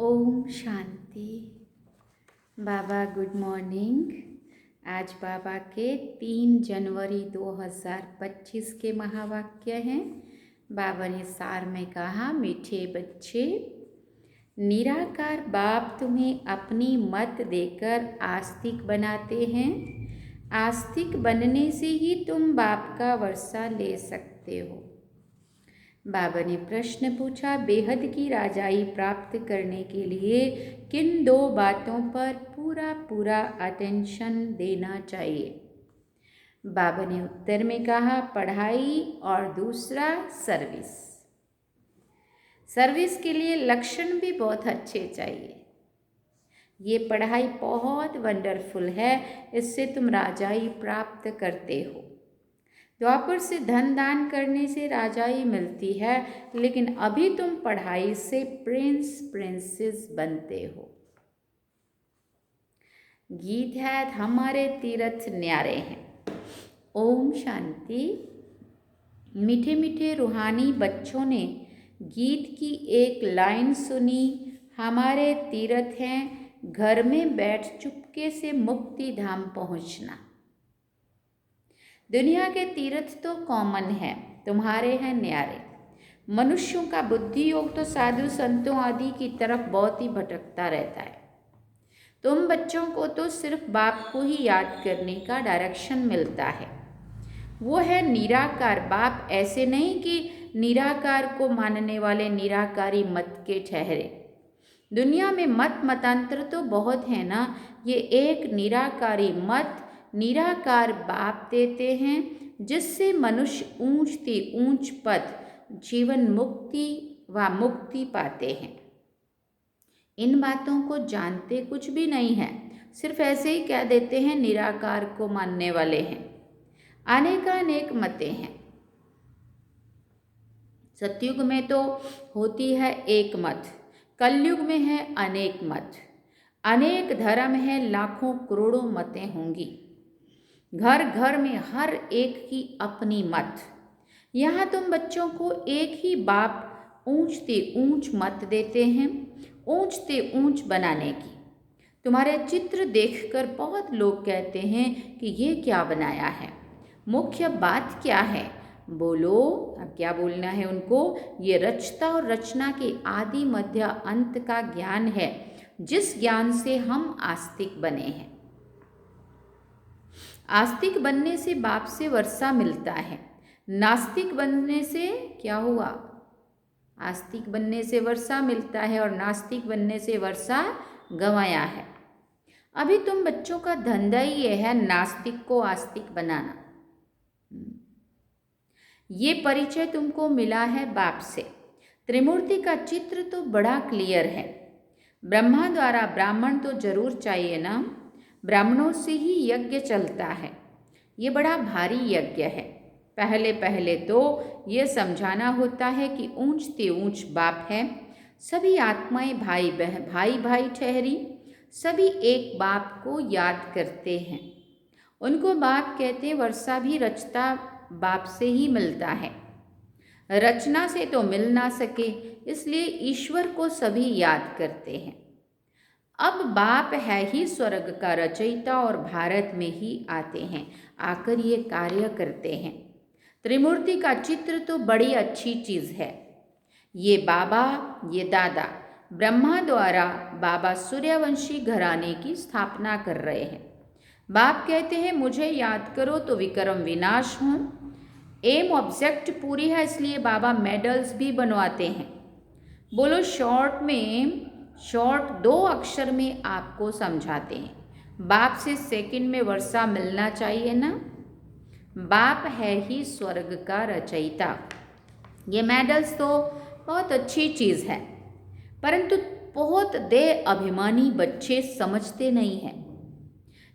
ओम शांति। बाबा good morning. आज बाबा के 3 जनवरी 2025 के महावाक्य हैं। बाबा ने सार में कहा, मीठे बच्चे, निराकार बाप तुम्हें अपनी मत देकर आस्तिक बनाते हैं। आस्तिक बनने से ही तुम बाप का वर्षा ले सकते हो। बाबा ने प्रश्न पूछा, बेहद की राजाई प्राप्त करने के लिए किन 2 बातों पर पूरा अटेंशन देना चाहिए? बाबा ने उत्तर में कहा, पढ़ाई और दूसरा सर्विस। सर्विस के लिए लक्षण भी बहुत अच्छे चाहिए। ये पढ़ाई बहुत वंडरफुल है, इससे तुम राजाई प्राप्त करते हो। द्वापर से धन दान करने से राजाई मिलती है, लेकिन अभी तुम पढ़ाई से प्रिंसेस बनते हो। गीत है, हमारे तीर्थ न्यारे हैं। ओम शांति। मीठे मीठे रूहानी बच्चों ने गीत की एक लाइन सुनी, हमारे तीर्थ हैं घर में बैठ चुपके से मुक्ति धाम पहुंचना। दुनिया के तीर्थ तो कॉमन है, तुम्हारे हैं न्यारे। मनुष्यों का बुद्धि योग तो साधु संतों आदि की तरफ बहुत ही भटकता रहता है। तुम बच्चों को तो सिर्फ बाप को ही याद करने का डायरेक्शन मिलता है। वो है निराकार बाप, ऐसे नहीं कि निराकार को मानने वाले निराकारी मत के ठहरे। दुनिया में मतांतर तो बहुत है ना। ये एक निराकारी मत निराकार बाप देते हैं, जिससे मनुष्य ऊंच पद जीवन मुक्ति व मुक्ति पाते हैं। इन बातों को जानते कुछ भी नहीं है, सिर्फ ऐसे ही कह देते हैं निराकार को मानने वाले हैं। अनेक मतें हैं। सतयुग में तो होती है एक मत, कलयुग में है अनेक मत। अनेक धर्म है, लाखों करोड़ों मतें होंगी। घर घर में हर एक की अपनी मत। यहाँ तुम बच्चों को एक ही बाप ऊंचते ऊंच मत देते हैं, ऊंचते ऊंच बनाने की। तुम्हारे चित्र देखकर बहुत लोग कहते हैं कि ये क्या बनाया है, मुख्य बात क्या है? बोलो, अब क्या बोलना है उनको? ये रचता और रचना के आदि मध्य अंत का ज्ञान है, जिस ज्ञान से हम आस्तिक बने हैं। आस्तिक बनने से बाप से वर्षा मिलता है, नास्तिक बनने से क्या हुआ? आस्तिक बनने से वर्षा मिलता है और नास्तिक बनने से वर्षा गंवाया है। अभी तुम बच्चों का धंधा ही ये है, नास्तिक को आस्तिक बनाना। ये परिचय तुमको मिला है बाप से। त्रिमूर्ति का चित्र तो बड़ा क्लियर है। ब्रह्मा द्वारा ब्राह्मण तो जरूर चाहिए ना, ब्राह्मणों से ही यज्ञ चलता है। ये बड़ा भारी यज्ञ है। पहले तो ये समझाना होता है कि ऊंचते ऊंच बाप है, सभी आत्माएं भाई ठहरी, सभी एक बाप को याद करते हैं। उनको बाप कहते, वर्षा भी रचता बाप से ही मिलता है। रचना से तो मिल ना सके, इसलिए ईश्वर को सभी याद करते हैं। अब बाप है ही स्वर्ग का रचयिता और भारत में ही आते हैं, आकर ये कार्य करते हैं। त्रिमूर्ति का चित्र तो बड़ी अच्छी चीज़ है। ये बाबा, ये दादा, ब्रह्मा द्वारा बाबा सूर्यवंशी घराने की स्थापना कर रहे हैं। बाप कहते हैं मुझे याद करो तो विक्रम विनाश हों। एम ऑब्जेक्ट पूरी है, इसलिए बाबा मेडल्स भी बनवाते हैं। बोलो, शॉर्ट 2 अक्षर में आपको समझाते हैं। बाप से सेकंड में वर्षा मिलना चाहिए ना। बाप है ही स्वर्ग का रचयिता। ये मेडल्स तो बहुत अच्छी चीज़ है, परंतु बहुत देह अभिमानी बच्चे समझते नहीं हैं।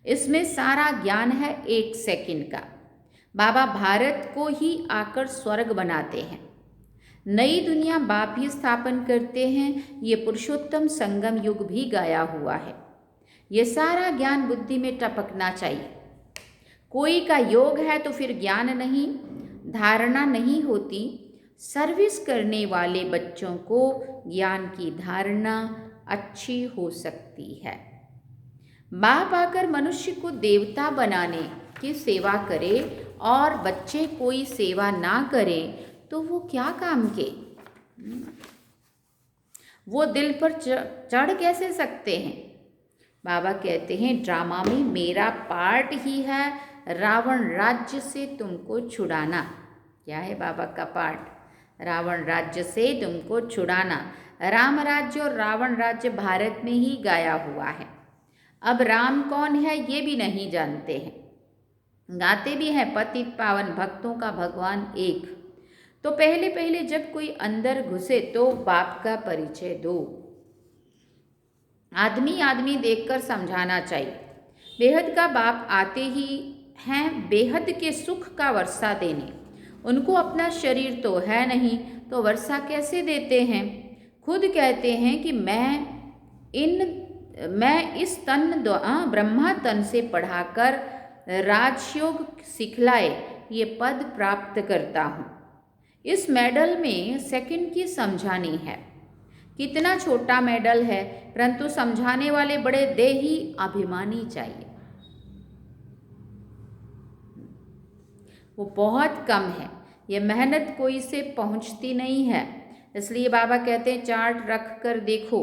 इसमें सारा ज्ञान है 1 सेकंड का। बाबा भारत को ही आकर स्वर्ग बनाते हैं। नई दुनिया बाप ही स्थापन करते हैं। ये पुरुषोत्तम संगम युग भी गाया हुआ है। ये सारा ज्ञान बुद्धि में टपकना चाहिए। कोई का योग है तो फिर ज्ञान नहीं, धारणा नहीं होती। सर्विस करने वाले बच्चों को ज्ञान की धारणा, अच्छी हो सकती है। बाप आकर मनुष्य को देवता बनाने की सेवा करे और बच्चे कोई सेवा ना करे तो वो क्या काम के? वो दिल पर चढ़ कैसे सकते हैं? बाबा कहते हैं ड्रामा में मेरा पार्ट ही है रावण राज्य से तुमको छुड़ाना। क्या है बाबा का पार्ट? रावण राज्य से तुमको छुड़ाना। राम राज्य और रावण राज्य भारत में ही गाया हुआ है। अब राम कौन है ये भी नहीं जानते हैं। गाते भी हैं पतित पावन भक्तों का भगवान एक। तो पहले पहले जब कोई अंदर घुसे तो बाप का परिचय दो। आदमी आदमी देखकर समझाना चाहिए। बेहद का बाप आते ही हैं बेहद के सुख का वर्षा देने। उनको अपना शरीर तो है नहीं तो वर्षा कैसे देते हैं? खुद कहते हैं कि मैं इस तन ब्रह्मा तन से पढ़ाकर राजयोग सिखलाए ये पद प्राप्त करता हूँ। इस मेडल में सेकंड की समझानी है। कितना छोटा मेडल है परंतु समझाने वाले बड़े देही अभिमानी चाहिए। वो बहुत कम है। ये मेहनत कोई से पहुंचती नहीं है। इसलिए बाबा कहते हैं चार्ट रख कर देखो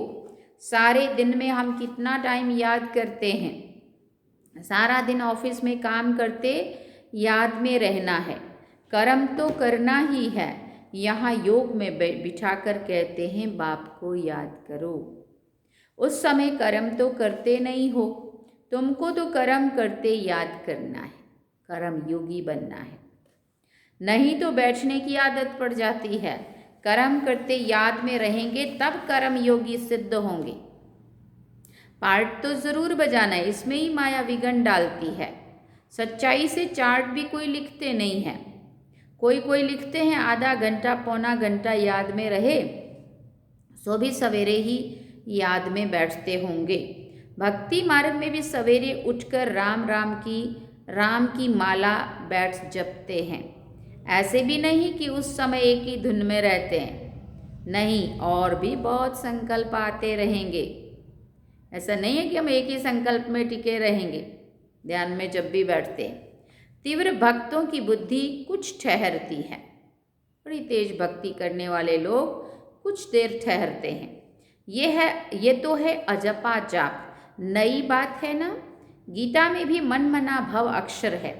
सारे दिन में हम कितना टाइम याद करते हैं। सारा दिन ऑफिस में काम करते याद में रहना है। कर्म तो करना ही है। यहाँ योग में बिठाकर कहते हैं बाप को याद करो। उस समय कर्म तो करते नहीं हो। तुमको तो कर्म करते याद करना है। कर्म योगी बनना है। नहीं तो बैठने की आदत पड़ जाती है। कर्म करते याद में रहेंगे तब कर्म योगी सिद्ध होंगे। पार्ट तो जरूर बजाना है। इसमें ही माया विघन डालती है। सच्चाई से चार्ट भी कोई लिखते नहीं है। कोई लिखते हैं आधा घंटा पौना घंटा याद में रहे सो भी सवेरे ही याद में बैठते होंगे। भक्ति मार्ग में भी सवेरे उठकर राम की माला बैठ जपते हैं। ऐसे भी नहीं कि उस समय एक ही धुन में रहते हैं। नहीं, और भी बहुत संकल्प आते रहेंगे। ऐसा नहीं है कि हम एक ही संकल्प में टिके रहेंगे ध्यान में जब भी बैठते हैं। तीव्र भक्तों की बुद्धि कुछ ठहरती है। बड़ी तेज भक्ति करने वाले लोग कुछ देर ठहरते हैं। ये तो है अजपा जाप। नई बात है ना। गीता में भी मन मना भव अक्षर है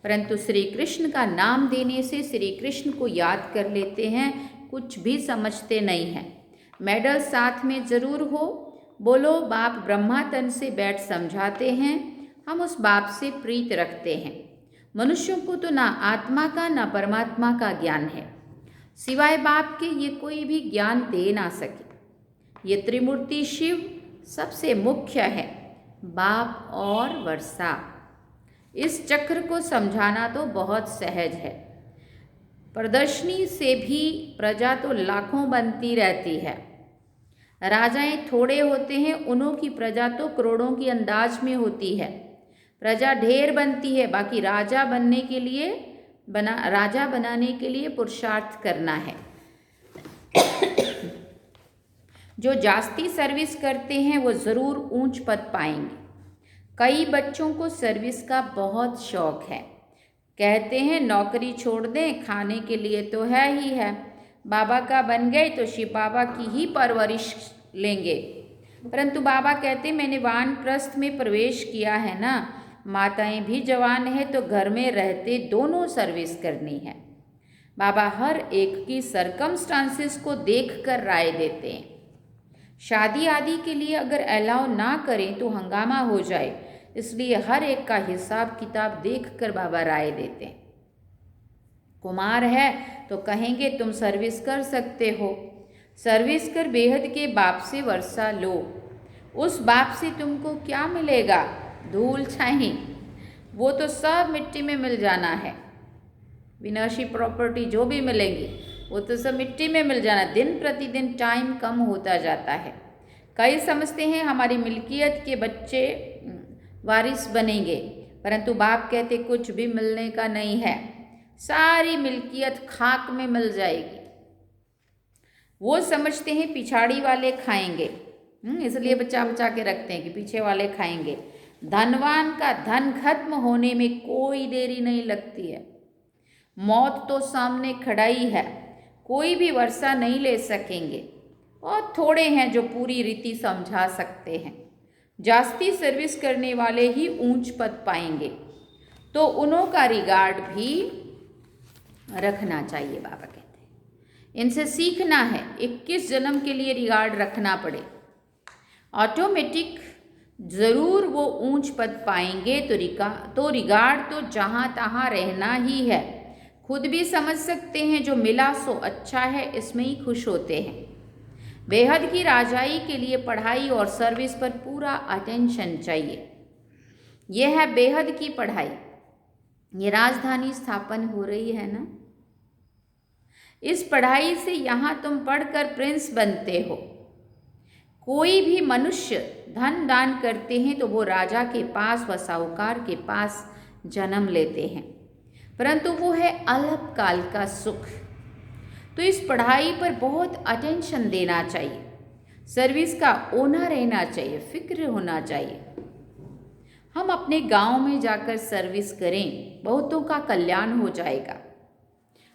परंतु श्री कृष्ण का नाम देने से श्री कृष्ण को याद कर लेते हैं। कुछ भी समझते नहीं हैं। मेडल साथ में जरूर हो। बोलो बाप ब्रह्मा तन से बैठ समझाते हैं। हम उस बाप से प्रीत रखते हैं। मनुष्यों को तो ना आत्मा का ना परमात्मा का ज्ञान है। सिवाय बाप के ये कोई भी ज्ञान दे ना सके। ये त्रिमूर्ति शिव सबसे मुख्य है। बाप और वर्षा। इस चक्र को समझाना तो बहुत सहज है। प्रदर्शनी से भी प्रजा तो लाखों बनती रहती है। राजाएं थोड़े होते हैं उन्हों की प्रजा तो करोड़ों की अंदाज में होती है। प्रजा ढेर बनती है बाकी राजा बनाने के लिए पुरुषार्थ करना है। जो जास्ती सर्विस करते हैं वो ज़रूर ऊंच पद पाएंगे। कई बच्चों को सर्विस का बहुत शौक है। कहते हैं नौकरी छोड़ दें खाने के लिए तो है ही है। बाबा का बन गए तो शिव बाबा की ही परवरिश लेंगे। परंतु बाबा कहते मैंने वानप्रस्थ में प्रवेश किया है ना। माताएं भी जवान है तो घर में रहते दोनों सर्विस करनी है। बाबा हर एक की सरकमस्टांसेस को देखकर राय देते हैं। शादी आदि के लिए अगर अलाउ ना करें तो हंगामा हो जाए। इसलिए हर एक का हिसाब किताब देखकर बाबा राय देते हैं। कुमार है तो कहेंगे तुम सर्विस कर सकते हो। सर्विस कर बेहद के बाप से वर्षा लो। उस बाप से तुमको क्या मिलेगा? धूल छाही। वो तो सब मिट्टी में मिल जाना है। विनाशी प्रॉपर्टी जो भी मिलेंगी वो तो सब मिट्टी में मिल जाना। दिन प्रतिदिन टाइम कम होता जाता है। कई समझते हैं हमारी मिल्कियत के बच्चे वारिस बनेंगे परंतु बाप कहते कुछ भी मिलने का नहीं है। सारी मिल्कियत खाक में मिल जाएगी। वो समझते हैं पिछाड़ी वाले खाएंगे इसलिए बचा बचा के रखते हैं कि पीछे वाले खाएंगे। धनवान का धन खत्म होने में कोई देरी नहीं लगती है। मौत तो सामने खड़ा ही है, कोई भी वर्षा नहीं ले सकेंगे। और थोड़े हैं जो पूरी रीति समझा सकते हैं। जास्ती सर्विस करने वाले ही ऊंच पद पाएंगे, तो उन्हों का रिगार्ड भी रखना चाहिए। बाबा कहते हैं इनसे सीखना है, 21 जन्म के लिए रिगार्ड रखना पड़े। ऑटोमेटिक ज़रूर वो ऊंच पद पाएंगे, तो रिगार्ड तो जहाँ तहाँ रहना ही है। खुद भी समझ सकते हैं जो मिला सो अच्छा है, इसमें ही खुश होते हैं। बेहद की राजाई के लिए पढ़ाई और सर्विस पर पूरा अटेंशन चाहिए। यह है बेहद की पढ़ाई। ये राजधानी स्थापन हो रही है ना, इस पढ़ाई से यहाँ तुम पढ़कर प्रिंस बनते हो। कोई भी मनुष्य धन दान करते हैं तो वो राजा के पास व साहूकार के पास जन्म लेते हैं, परंतु वो है अल्पकाल का सुख। तो इस पढ़ाई पर बहुत अटेंशन देना चाहिए, सर्विस का ओना रहना चाहिए, फिक्र होना चाहिए। हम अपने गांव में जाकर सर्विस करें, बहुतों का कल्याण हो जाएगा।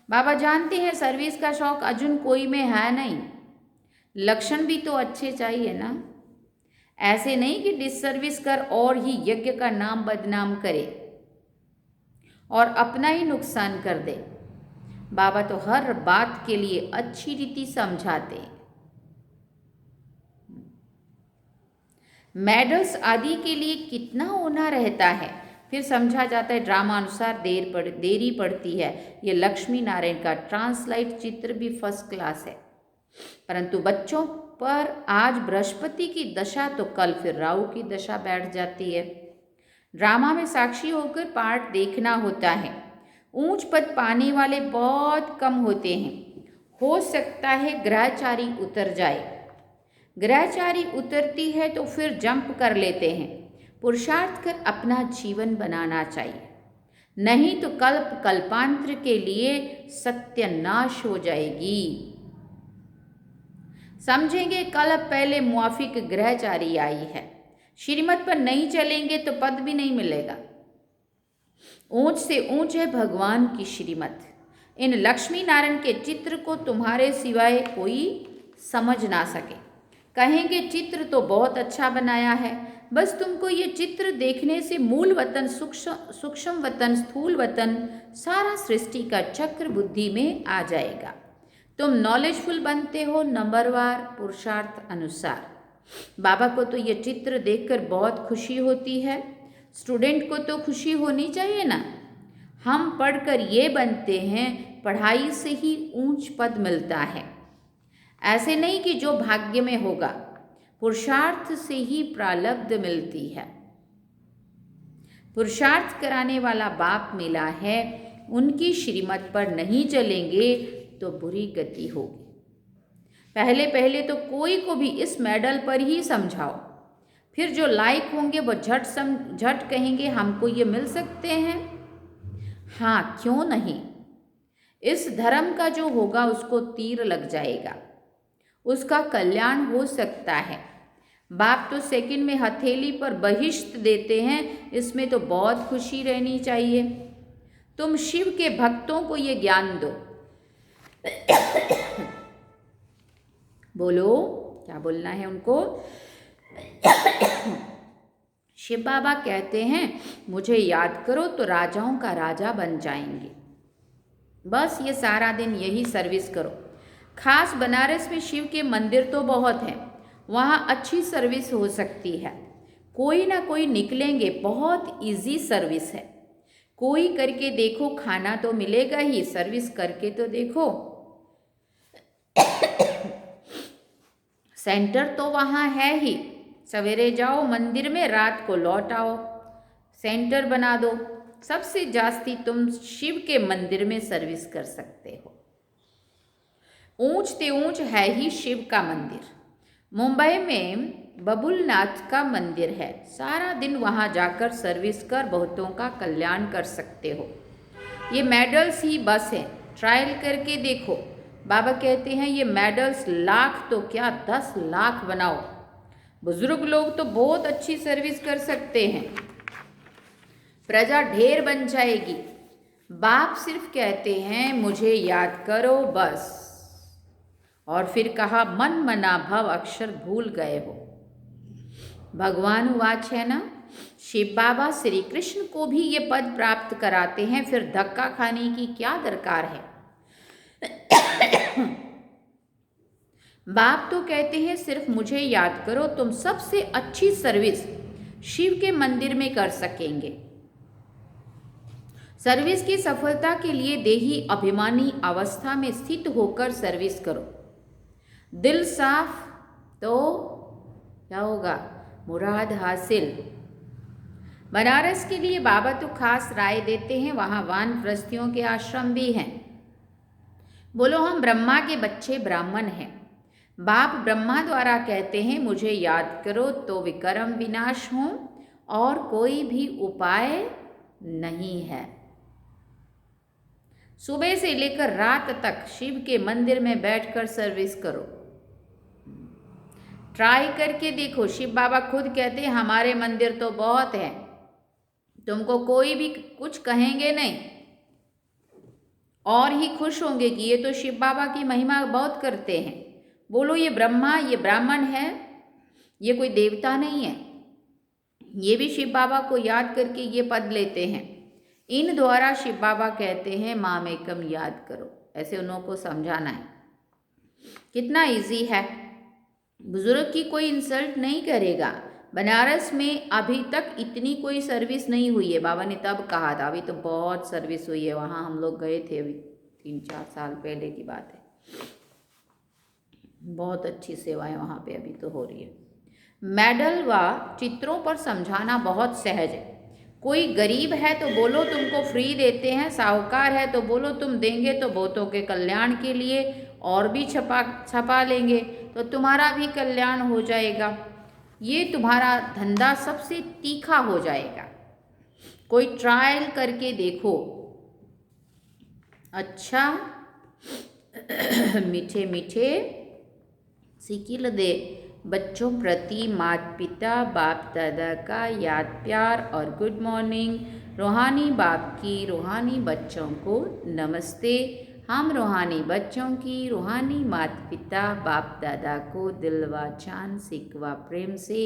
बाबा जानते हैं सर्विस का शौक अर्जुन कोई में है नहीं, लक्षण भी तो अच्छे चाहिए ना। ऐसे नहीं कि डिसर्विस कर और ही यज्ञ का नाम बदनाम करे और अपना ही नुकसान कर दे। बाबा तो हर बात के लिए अच्छी रीति समझाते हैं। मेडल्स आदि के लिए कितना होना रहता है, फिर समझा जाता है ड्रामा अनुसार देरी पड़ती है। ये लक्ष्मी नारायण का ट्रांसलाइट चित्र भी फर्स्ट क्लास है, परंतु बच्चों पर आज बृहस्पति की दशा तो कल फिर राहु की दशा बैठ जाती है। ड्रामा में साक्षी होकर पार्ट देखना होता है। ऊंच पद पाने वाले बहुत कम होते हैं। हो सकता है ग्रहचारी उतर जाए। ग्रहचारी उतरती है तो फिर जंप कर लेते हैं। पुरुषार्थ कर अपना जीवन बनाना चाहिए, नहीं तो कल्पांतर के लिए सत्यानाश हो जाएगी। समझेंगे कल पहले मुआफिक ग्रहचारी आई है, श्रीमत पर नहीं चलेंगे तो पद भी नहीं मिलेगा। ऊंच से ऊंच है भगवान की श्रीमत। इन लक्ष्मी नारायण के चित्र को तुम्हारे सिवाय कोई समझ ना सके। कहेंगे चित्र तो बहुत अच्छा बनाया है, बस तुमको ये चित्र देखने से मूल वतन, सूक्ष्म वतन, स्थूल वतन, सारा सृष्टि का चक्र बुद्धि में आ जाएगा। तुम नॉलेजफुल बनते हो नंबरवार पुरुषार्थ अनुसार। बाबा को तो ये चित्र देखकर बहुत खुशी होती है। स्टूडेंट को तो खुशी होनी चाहिए ना। हम पढ़कर ये बनते हैं, पढ़ाई से ही ऊंच पद मिलता है। ऐसे नहीं कि जो भाग्य में होगा, पुरुषार्थ से ही प्रारब्ध मिलती है। पुरुषार्थ कराने वाला बाप मिला है, उनकी श्रीमत पर नहीं चलेंगे तो बुरी गति होगी। पहले पहले तो कोई को भी इस मेडल पर ही समझाओ, फिर जो लायक होंगे वो झट कहेंगे हमको ये मिल सकते हैं। हाँ, क्यों नहीं। इस धर्म का जो होगा उसको तीर लग जाएगा, उसका कल्याण हो सकता है। बाप तो सेकंड में हथेली पर बहिष्ट देते हैं, इसमें तो बहुत खुशी रहनी चाहिए। तुम शिव के भक्तों को ये ज्ञान दो। बोलो, क्या बोलना है उनको? शिव बाबा कहते हैं मुझे याद करो तो राजाओं का राजा बन जाएंगे। बस ये सारा दिन यही सर्विस करो। खास बनारस में शिव के मंदिर तो बहुत हैं, वहाँ अच्छी सर्विस हो सकती है। कोई ना कोई निकलेंगे, बहुत इजी सर्विस है। कोई करके देखो, खाना तो मिलेगा ही, सर्विस करके तो देखो। सेंटर तो वहाँ है ही, सवेरे जाओ मंदिर में, रात को लौट आओ, सेंटर बना दो। सबसे जास्ती तुम शिव के मंदिर में सर्विस कर सकते हो। ऊंच ते ऊंच है ही शिव का मंदिर। मुंबई में बबुलनाथ का मंदिर है, सारा दिन वहाँ जाकर सर्विस कर बहुतों का कल्याण कर सकते हो। ये मेडल्स ही बस है, ट्रायल करके देखो। बाबा कहते हैं ये मेडल्स लाख तो क्या 10 लाख बनाओ, बुजुर्ग लोग तो बहुत अच्छी सर्विस कर सकते हैं, प्रजा ढेर बन जाएगी। बाप सिर्फ कहते हैं मुझे याद करो बस, और फिर कहा मन मना भव अक्षर भूल गए हो। भगवान वाच है ना, शिव बाबा श्री कृष्ण को भी ये पद प्राप्त कराते हैं, फिर धक्का खाने की क्या दरकार है। बाप तो कहते हैं सिर्फ मुझे याद करो, तुम सबसे अच्छी सर्विस शिव के मंदिर में कर सकेंगे। सर्विस की सफलता के लिए देही अभिमानी अवस्था में स्थित होकर सर्विस करो। दिल साफ तो क्या होगा, मुराद हासिल। बनारस के लिए बाबा तो खास राय देते हैं, वहाँ वानप्रस्थियों के आश्रम भी हैं। बोलो हम ब्रह्मा के बच्चे ब्राह्मण हैं। बाप ब्रह्मा द्वारा कहते हैं मुझे याद करो तो विकर्म विनाश हो और कोई भी उपाय नहीं है। सुबह से लेकर रात तक शिव के मंदिर में बैठकर सर्विस करो, ट्राई करके देखो। शिव बाबा खुद कहते हैं हमारे मंदिर तो बहुत हैं, तुमको कोई भी कुछ कहेंगे नहीं और ही खुश होंगे कि ये तो शिव बाबा की महिमा बहुत करते हैं। बोलो ये ब्रह्मा, ये ब्राह्मण है, ये कोई देवता नहीं है, ये भी शिव बाबा को याद करके ये पद लेते हैं। इन द्वारा शिव बाबा कहते हैं मामेकम याद करो, ऐसे उन्हों को समझाना है। कितना इजी है, बुजुर्ग की कोई इंसल्ट नहीं करेगा। बनारस में अभी तक इतनी कोई सर्विस नहीं हुई है, बाबा ने तब कहा था, अभी तो बहुत सर्विस हुई है। वहाँ हम लोग गए थे अभी 3-4 साल पहले की बात है, बहुत अच्छी सेवाएं वहाँ पे अभी तो हो रही है। मेडल व चित्रों पर समझाना बहुत सहज है। कोई गरीब है तो बोलो तुमको फ्री देते हैं, साहूकार है तो बोलो तुम देंगे तो बहुतों के कल्याण के लिए और भी छपा लेंगे तो तुम्हारा भी कल्याण हो जाएगा। ये तुम्हारा धंधा सबसे तीखा हो जाएगा। कोई ट्रायल करके देखो। अच्छा मीठे मीठे सिकिल दे बच्चों प्रति माता पिता बाप दादा का याद प्यार और गुड मॉर्निंग। रूहानी बाप की रूहानी बच्चों को नमस्ते। हम रूहानी बच्चों की रूहानी माता पिता बाप दादा को दिल व जान सिकवा प्रेम से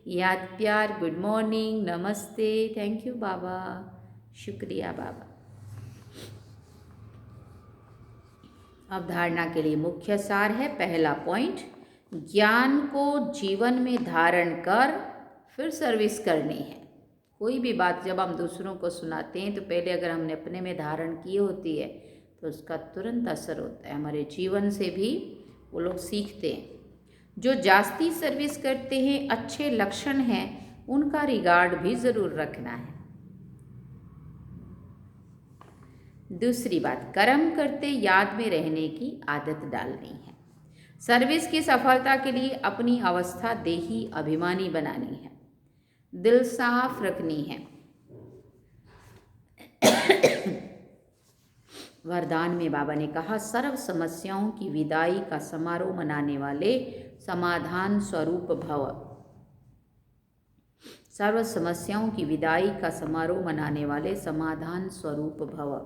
याद प्यार गुड मॉर्निंग नमस्ते। थैंक यू बाबा, शुक्रिया बाबा। अवधारणा के लिए मुख्य सार है, पहला पॉइंट, ज्ञान को जीवन में धारण कर फिर सर्विस करनी है। कोई भी बात जब हम दूसरों को सुनाते हैं तो पहले अगर हमने अपने में धारण की होती है तो उसका तुरंत असर होता है, हमारे जीवन से भी वो लोग सीखते हैं। जो जास्ती सर्विस करते हैं अच्छे लक्षण हैं, उनका रिगार्ड भी ज़रूर रखना है। दूसरी बात, कर्म करते याद में रहने की आदत डालनी है। सर्विस की सफलता के लिए अपनी अवस्था देही अभिमानी बनानी है, दिल साफ रखनी है। वरदान में बाबा ने कहा सर्व समस्याओं की विदाई का समारोह मनाने वाले समाधान स्वरूप भव। सर्व समस्याओं की विदाई का समारोह मनाने वाले समाधान स्वरूप भव।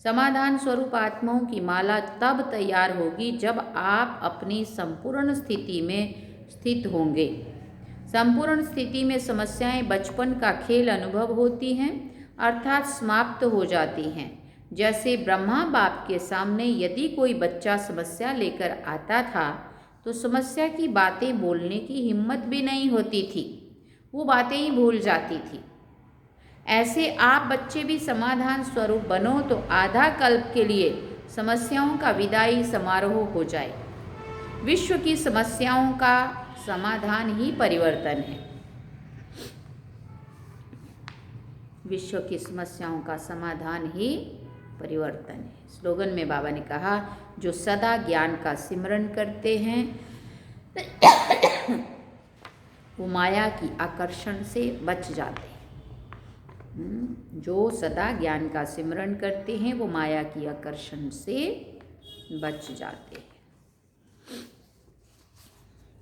समाधान स्वरूप आत्माओं की माला तब तैयार होगी जब आप अपनी संपूर्ण स्थिति में स्थित होंगे। संपूर्ण स्थिति में समस्याएं बचपन का खेल अनुभव होती हैं, अर्थात समाप्त हो जाती हैं। जैसे ब्रह्मा बाप के सामने यदि कोई बच्चा समस्या लेकर आता था तो समस्या की बातें बोलने की हिम्मत भी नहीं होती थी, वो बातें ही भूल जाती थी। ऐसे आप बच्चे भी समाधान स्वरूप बनो तो आधा कल्प के लिए समस्याओं का विदाई समारोह हो जाए। विश्व की समस्याओं का समाधान ही परिवर्तन है। विश्व की समस्याओं का समाधान ही परिवर्तन है। स्लोगन में बाबा ने कहा जो सदा ज्ञान का सिमरन करते हैं वो माया की आकर्षण से बच जाते हैं। जो सदा ज्ञान का सिमरन करते हैं वो माया की आकर्षण से बच जाते हैं।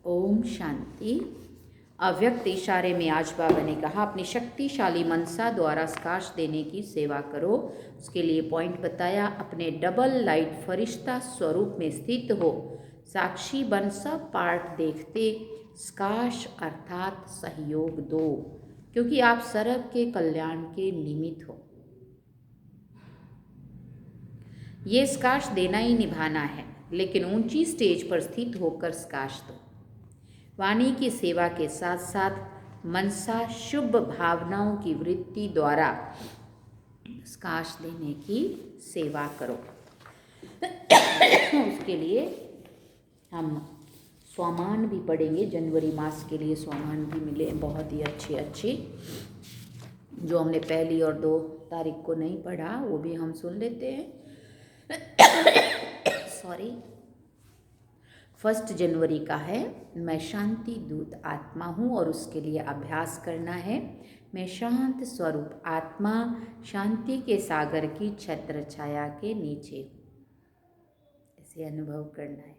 ओम शांति। अव्यक्त इशारे में आज बाबा ने कहा अपनी शक्तिशाली मनसा द्वारा स्काश देने की सेवा करो। उसके लिए पॉइंट बताया, अपने डबल लाइट फरिश्ता स्वरूप में स्थित हो, साक्षी बन सब पार्ट देखते स्काश अर्थात सहयोग दो, क्योंकि आप सर्व के कल्याण के निमित्त हो। ये स्काश देना ही निभाना है, लेकिन ऊंची स्टेज पर स्थित होकर स्काश दो। वाणी की सेवा के साथ साथ मनसा शुभ भावनाओं की वृत्ति द्वारा स्काश देने की सेवा करो। उसके लिए हम स्वमान भी पढ़ेंगे। जनवरी मास के लिए स्वमान भी मिले बहुत ही अच्छे जो हमने 1 और 2 तारीख को नहीं पढ़ा, वो भी हम सुन लेते हैं। सॉरी, 1 जनवरी का है, मैं शांति दूत आत्मा हूँ और उसके लिए अभ्यास करना है। मैं शांत स्वरूप आत्मा शांति के सागर की छत्र छाया के नीचे ऐसे अनुभव करना है।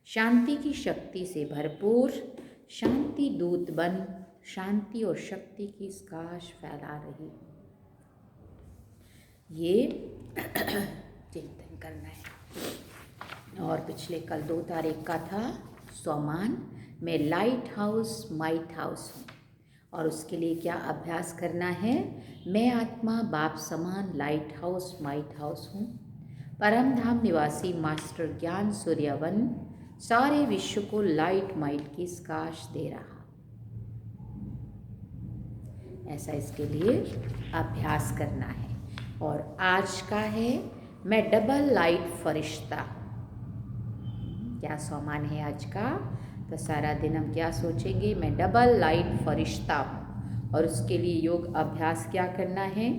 शांति की शक्ति से भरपूर शांति दूत बन शांति और शक्ति की स्काश फैला रही, ये चिंतन करना है। और पिछले कल 2 तारीख का था स्वमान, मैं लाइट हाउस माइट हाउस हूँ और उसके लिए क्या अभ्यास करना है। मैं आत्मा बाप समान लाइट हाउस माइट हाउस हूँ, परम धाम निवासी मास्टर ज्ञान सूर्यवन सारे विश्व को लाइट माइट की स्काश दे रहा। ऐसा इसके लिए अभ्यास करना है। और आज का है, मैं डबल लाइट फरिश्ता। क्या स्वमान है आज का, तो सारा दिन हम क्या सोचेंगे, मैं डबल लाइट फरिश्ता हूँ। और उसके लिए योग अभ्यास क्या करना है।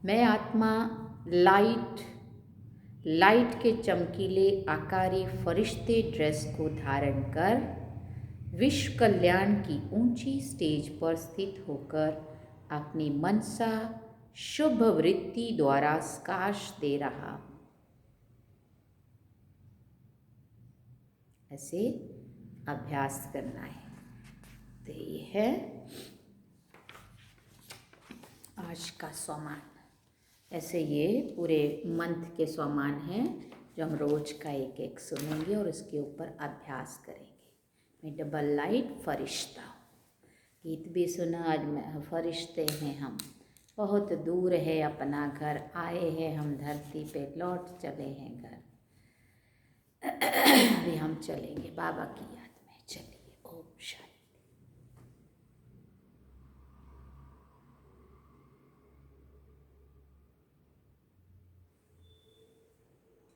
मैं आत्मा लाइट के चमकीले आकारी फरिश्ते ड्रेस को धारण कर विश्व कल्याण की ऊंची स्टेज पर स्थित होकर अपनी मनसा शुभ वृत्ति द्वारा स्काश दे रहा। ऐसे अभ्यास करना है। तो ये है आज का स्वमान। ऐसे ये पूरे मंथ के स्वमान हैं जो हम रोज का एक एक सुनेंगे और इसके ऊपर अभ्यास करेंगे। मैं डबल लाइट फरिश्ता हूँ। गीत भी सुना, आज मैं फरिश्ते हैं हम, बहुत दूर है अपना घर, आए हैं हम धरती पे, लौट चले हैं घर। अभी हम चलेंगे बाबा की